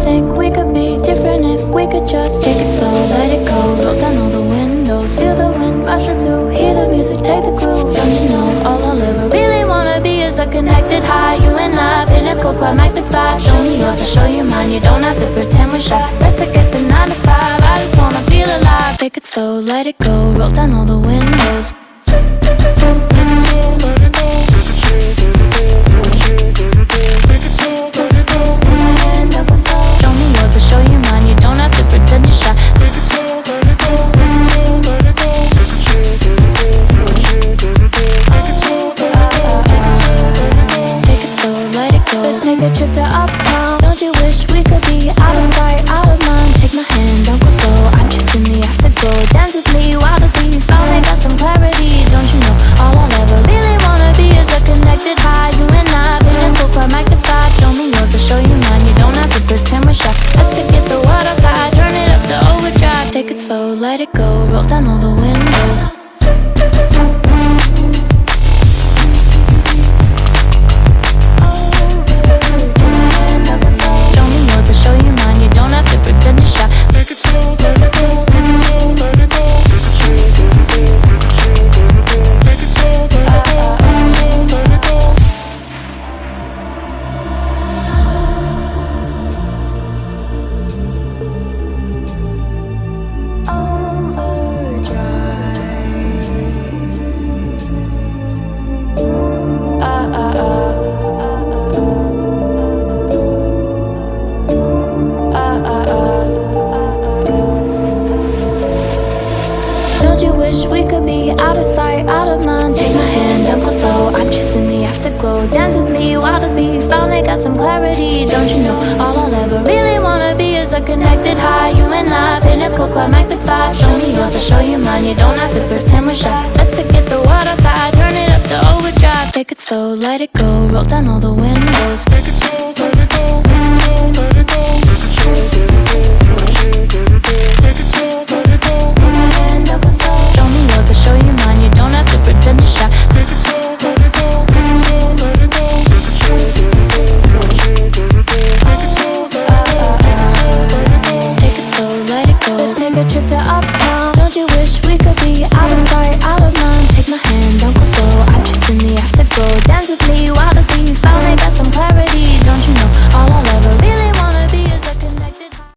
think we could be different if we could just take it slow, let it go. Roll down all the windows, feel the wind rushing through, hear the music, take the groove. Don't you know, all I'll ever really wanna be is a connected high. You and I, pinnacle, climactic vibe. Show me yours, I'll show you mine. You don't have to pretend we're shy. Let's forget the 9 to 5, I just wanna feel alive. Take it slow, let it go, roll down all the windows. Show me yours, I'll show you mine. You don't have to pretend you're shy. Take it slow, let it go. Let's take a trip to uptown. Don't you wish we could be out of sight, out of mind? Take my hand, don't go slow, I'm chasing the afterglow. Dance with me while the beat finally got some clarity. Don't you know, all I'll ever really wanna be is a connected high. You and I, pinnacle, climactic vibe. Show me yours, I'll show you mine. You don't have to pretend we're shy. Let's forget the world outside, turn it up to overdrive. Take it slow, let it go, roll down all the windows. Don't you wish we could be out of sight, out of mind? Take my hand, don't go slow, I'm chasing the afterglow. Dance with me while the beat finally got some clarity. Don't you know, all I'll ever really wanna be is a connected high. You and I, pinnacle, climactic vibe. Show me yours, I'll show you mine. You don't have to pretend we're shy. Let's forget the world outside, turn it up to overdrive. Take it slow, let it go, roll down all the windows. Take it slow, let it go, take it slow, let it go. Take it slow, let it go, take it slow, let it go. Take my hand, don't go slow. Show me yours, I'll show you mine. You don't have to pretend you're shy. Take it slow, let it go, take it slow, let it go. Take it slow, let it go, take it slow, let it go. Take it slow, let it go. Let's take a trip to uptown. Don't you wish we could be out of sight, out of mind? Take my hand, don't go slow, I'm chasing the afterglow. Dance